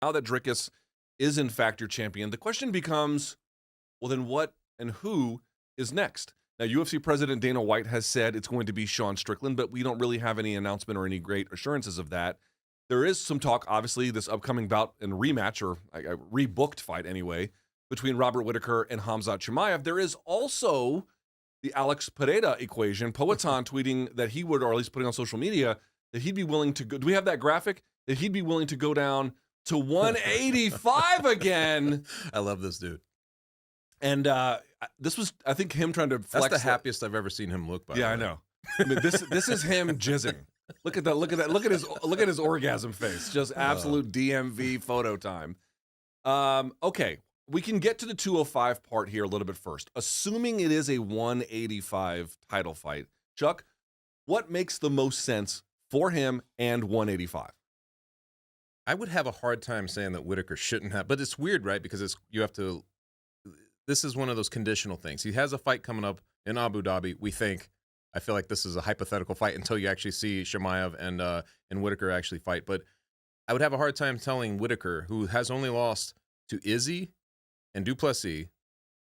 Now that Dricus is in fact your champion, the question becomes, well, then what and who is next? Now, UFC President Dana White has said it's going to be Sean Strickland, but we don't really have any announcement or any great assurances of that. There is some talk, obviously, this upcoming bout and rematch, or a rebooked fight anyway, between Robert Whittaker and Khamzat Chimaev. There is also the Alex Pereira equation. Poatan tweeting that he would, or at least putting on social media, that he'd be willing to go. Do we have that graphic? That he'd be willing to go down to 185 again. I love this dude. And this was, I think, him trying to flex. That's the happiest I've ever seen him look. By the way. I know. I mean, this is him jizzing. Look at that. Look at that. Look at his orgasm face. Just absolute DMV photo time. Okay, we can get to the 205 part here a little bit first. Assuming it is a 185 title fight, Chuck, what makes the most sense for him and 185? I would have a hard time saying that Whittaker shouldn't have, but it's weird, right? Because you have to. This is one of those conditional things. He has a fight coming up in Abu Dhabi. We think. I feel like this is a hypothetical fight until you actually see Chimaev and Whittaker actually fight. But I would have a hard time telling Whittaker, who has only lost to Izzy and Du Plessis,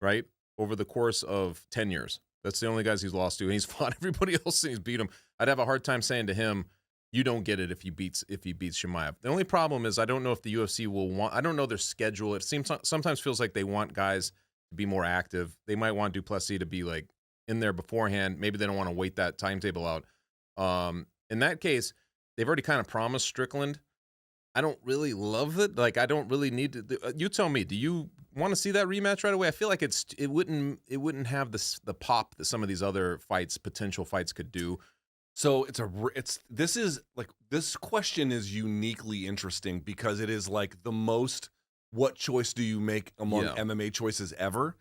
right, over the course of 10 years. That's the only guys he's lost to, and he's fought everybody else and he's beat him. I'd have a hard time saying to him, you don't get it if he beats Chimaev. The only problem is I don't know if the UFC will want. I don't know their schedule. It sometimes feels like they want guys to be more active. They might want Du Plessis to be like in there beforehand. Maybe they don't want to wait that timetable out. In that case, they've already kind of promised Strickland. I don't really love it. Like, I don't really need to. You tell me. Do you want to see that rematch right away? I feel like it wouldn't have the pop that some of these other potential fights could do. So this question is uniquely interesting because it is like the most, what choice do you make among MMA choices ever?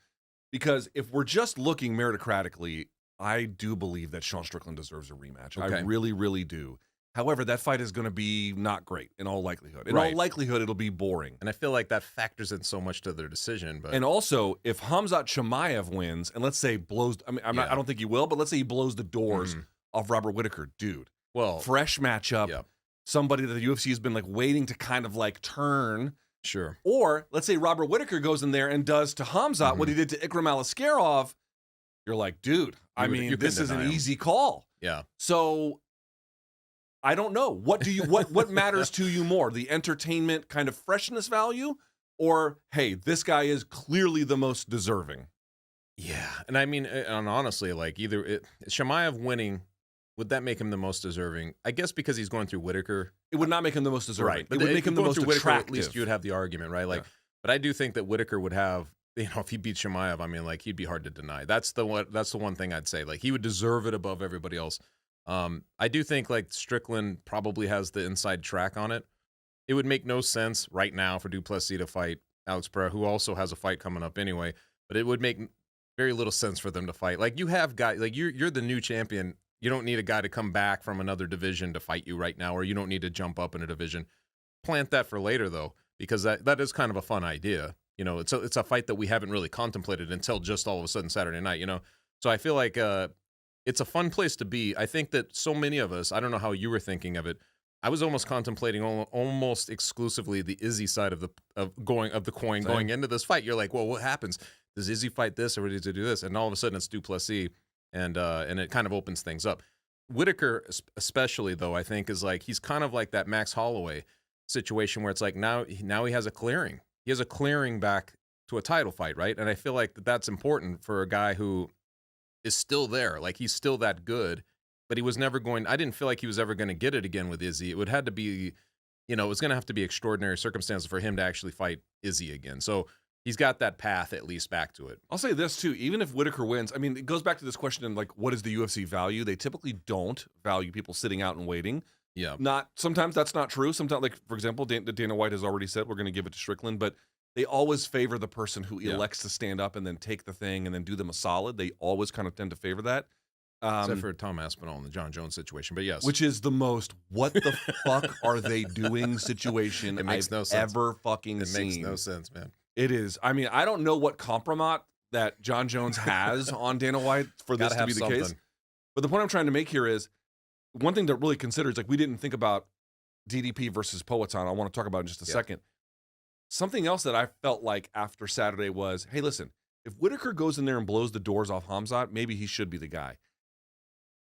Because if we're just looking meritocratically, I do believe that Sean Strickland deserves a rematch. Okay. I really, really do. However, that fight is going to be not great in all likelihood. In all likelihood, it'll be boring. And I feel like that factors in so much to their decision. But and also, if Khamzat Chimaev wins, and let's say blows, I mean, I don't think he will, but let's say he blows the doors off Robert Whittaker, dude. Well, fresh matchup, somebody that the UFC has been like waiting to kind of like turn. Sure. Or let's say Robert Whittaker goes in there and does to Khamzat what he did to Ikram Aliskerov. You're like, dude, this is an easy call. Yeah. So I don't know. What matters to you more? The entertainment kind of freshness value, or hey, this guy is clearly the most deserving? Yeah. And I mean, and honestly, like Chimaev winning, would that make him the most deserving? I guess because he's going through Whittaker. It would not make him the most deserving. Right. It would make him the most attractive. At least you would have the argument, right? Like, but I do think that Whittaker would have, if he beats Chimaev, I mean, like, he'd be hard to deny. That's the one thing I'd say. Like, he would deserve it above everybody else. I do think like Strickland probably has the inside track on it. It would make no sense right now for Du Plessis to fight Alex Pereira, who also has a fight coming up anyway. But it would make very little sense for them to fight. Like, you have guys, like you're the new champion. You don't need a guy to come back from another division to fight you right now, or you don't need to jump up in a division. Plant that for later, though, because that is kind of a fun idea. It's a fight that we haven't really contemplated until just all of a sudden Saturday night. So I feel like it's a fun place to be. I think that so many of us, I don't know how you were thinking of it. I was almost contemplating almost exclusively the Izzy side of the coin going into this fight. You're like, well, what happens? Does Izzy fight this, or does he do this? And all of a sudden it's Du Plessis. And it kind of opens things up. Whittaker, especially, though, I think is like he's kind of like that Max Holloway situation where it's like now he has a clearing. He has a clearing back to a title fight, right? And I feel like that's important for a guy who is still there. Like, he's still that good, but he was never going. I didn't feel like he was ever going to get it again with Izzy. It would have to be, it was going to have to be extraordinary circumstances for him to actually fight Izzy again. So he's got that path at least back to it. I'll say this too, even if Whittaker wins, I mean, it goes back to this question of like, what is the UFC value? They typically don't value people sitting out and waiting. Yeah. Sometimes that's not true. Sometimes, like, for example, Dana White has already said we're going to give it to Strickland, but they always favor the person who elects to stand up and then take the thing and then do them a solid. They always kind of tend to favor that. Except for Tom Aspinall in the John Jones situation, but yes. Which is the most, what the fuck are they doing situation I've ever fucking seen. It makes no sense, man. It is. I mean, I don't know what compromat that John Jones has on Dana White for this to be the case. But the point I'm trying to make here is, one thing to really consider is, like, we didn't think about DDP versus Poatan. I want to talk about in just a second. something else that I felt like after Saturday was, hey, listen, if Whittaker goes in there and blows the doors off Khamzat, maybe he should be the guy.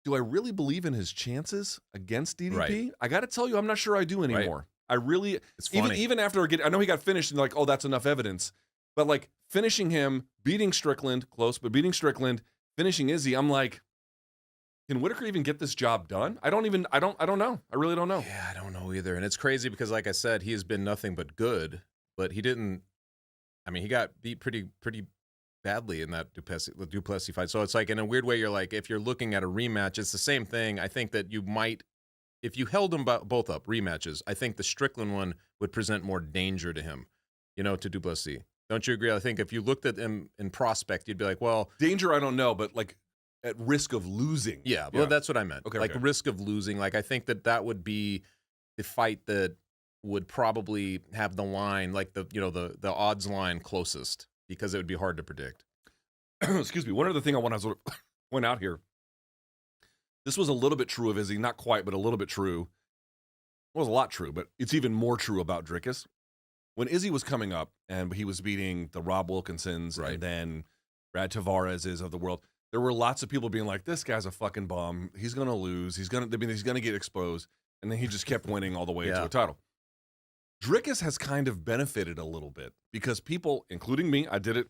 Do I really believe in his chances against DDP? Right. I got to tell you, I'm not sure I do anymore. Right. I really, it's funny. even after I know he got finished and like, oh, that's enough evidence. But like finishing him, beating Strickland, close, but beating Strickland, finishing Izzy, I'm like, can Whittaker even get this job done? I don't know. I really don't know. Yeah, I don't know either. And it's crazy because, like I said, he has been nothing but good, but he didn't. I mean, he got beat pretty badly in that Du Plessis fight. So it's like, in a weird way, you're like, if you're looking at a rematch, it's the same thing. I think that you might, if you held them both up, rematches, I think the Strickland one would present more danger to him, to Du Plessis. Don't you agree? I think if you looked at him in prospect, you'd be like, well. Danger, I don't know, but like, at risk of losing. Yeah, well, that's what I meant. Okay, like risk of losing. Like I think that would be the fight that would probably have the line, like the odds line closest, because it would be hard to predict. Excuse me. One other thing I want to sort of point out here. This was a little bit true of Izzy, not quite, but a little bit true. It was a lot true, but it's even more true about Dricus. When Izzy was coming up and he was beating the Rob Wilkinsons and then Brad Tavares's of the world, there were lots of people being like, this guy's a fucking bum. He's going to lose. He's going to get exposed. And then he just kept winning all the way to a title. Dricus has kind of benefited a little bit because people, including me, I did it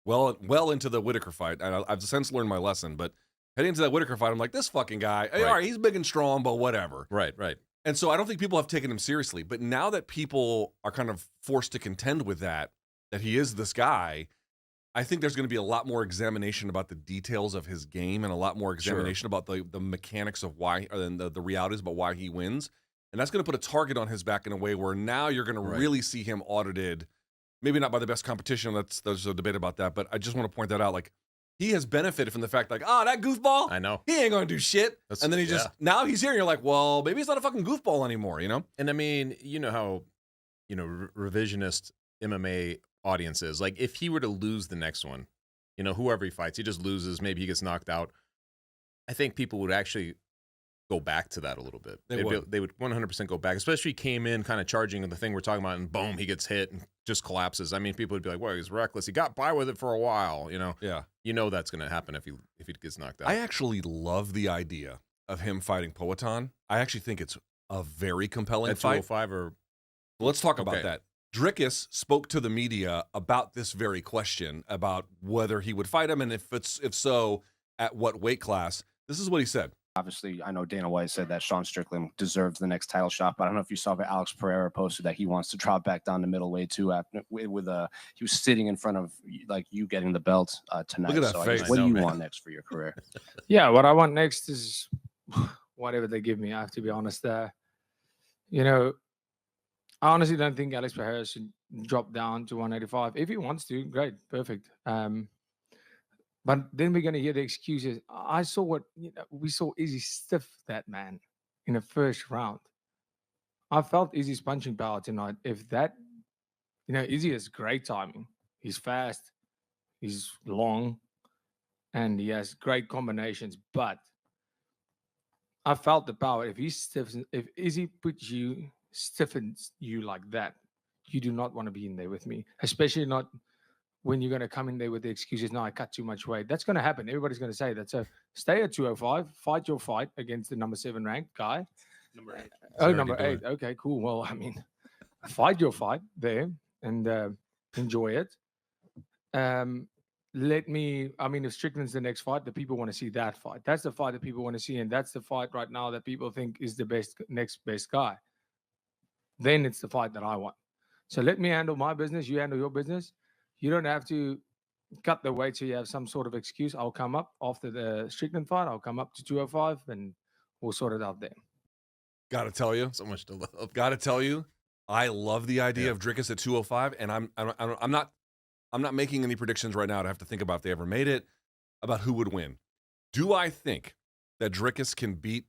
well into the Whittaker fight. And I've since learned my lesson. But heading into that Whittaker fight, I'm like, this fucking guy, all right, he's big and strong, but whatever. Right. And so I don't think people have taken him seriously. But now that people are kind of forced to contend with that he is this guy, I think there's going to be a lot more examination about the details of his game and a lot more examination about the mechanics of why, and the realities about why he wins. And that's going to put a target on his back in a way where now you're going to really see him audited, maybe not by the best competition. There's a debate about that, but I just want to point that out. Like, he has benefited from the fact, like, that goofball, I know, he ain't going to do shit. And then now he's here and you're like, well, maybe he's not a fucking goofball anymore, And I mean, you know how, revisionist MMA audiences, like if he were to lose the next one, whoever he fights, he just loses, maybe he gets knocked out, I think people would actually go back to that a little bit. They would 100% go back, especially if he came in kind of charging the thing we're talking about and boom, he gets hit and just collapses. I mean, people would be like, well, he's reckless, he got by with it for a while, Yeah, that's going to happen if he gets knocked out. I actually love the idea of him fighting Poatan. I actually think it's a very compelling at fight. 205 or let's talk about that. Dricus spoke to the media about this very question, about whether he would fight him, and if so, at what weight class. This is what he said. Obviously, I know Dana White said that Sean Strickland deserves the next title shot, but I don't know if you saw that Alex Pereira posted that he wants to drop back down to middleweight too. He was sitting in front of like you getting the belt tonight. Look at that face. What do you want next for your career? Yeah, what I want next is whatever they give me. I have to be honest. I honestly don't think Alex Pereira should drop down to 185. If he wants to, great, perfect. But then we're going to hear the excuses. I saw we saw Izzy stiff that man in the first round. I felt Izzy's punching power tonight. If that, Izzy has great timing. He's fast, he's long, and he has great combinations. But I felt the power. If Izzy stiffens you like that, you do not want to be in there with me, especially not when you're going to come in there with the excuses, no, I cut too much weight. That's going to happen. Everybody's going to say that. So stay at 205, fight your fight against the number 7 ranked guy. Number 8. Oh, number 8. Okay, cool. Well, I mean, fight your fight there and enjoy it. If Strickland's the next fight, the people want to see that fight. That's the fight that people want to see. And that's the fight right now that people think is the next best guy. Then it's the fight that I want. So let me handle my business. You handle your business. You don't have to cut the weight so you have some sort of excuse. I'll come up after the Strickland fight. I'll come up to 205 and we'll sort it out there. Got to tell you. So much to love. Got to tell you. I love the idea of Dricus at 205, and I'm not making any predictions right now to have to think about if they ever made it, about who would win. Do I think that Dricus can beat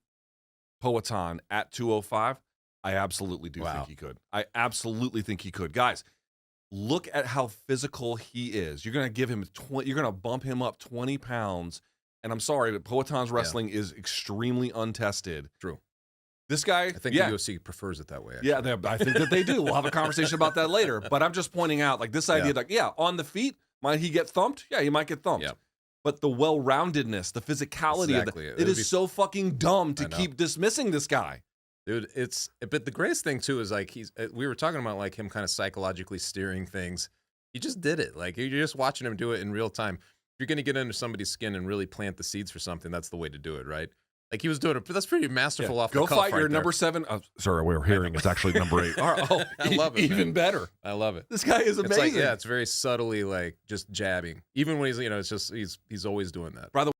Poatan at 205? I absolutely do think he could. I absolutely think he could. Guys, look at how physical he is. You're going to give him you're going to bump him up 20 pounds. And I'm sorry, but Poatan's wrestling is extremely untested. True. This guy, I think yeah, the UFC prefers it that way. Actually. yeah, I think that they do. We'll have a conversation about that later. But I'm just pointing out, like this idea, like, yeah, on the feet, might he get thumped? Yeah, he might get thumped. Yeah. But the well-roundedness, the physicality Exactly. of it is so fucking dumb to keep dismissing this guy. Dude, but the greatest thing too is like we were talking about like him kind of psychologically steering things. He just did it. Like you're just watching him do it in real time. If you're gonna get under somebody's skin and really plant the seeds for something, that's the way to do it, right? Like he was doing it. That's pretty masterful off the cuff. Go fight right your there. number 7. Sorry, we were hearing it's actually number 8. All right, I love it. Even Man. better. I love it. This guy is amazing. It's like, yeah, it's very subtly like just jabbing. Even when he's, it's just he's always doing that. By the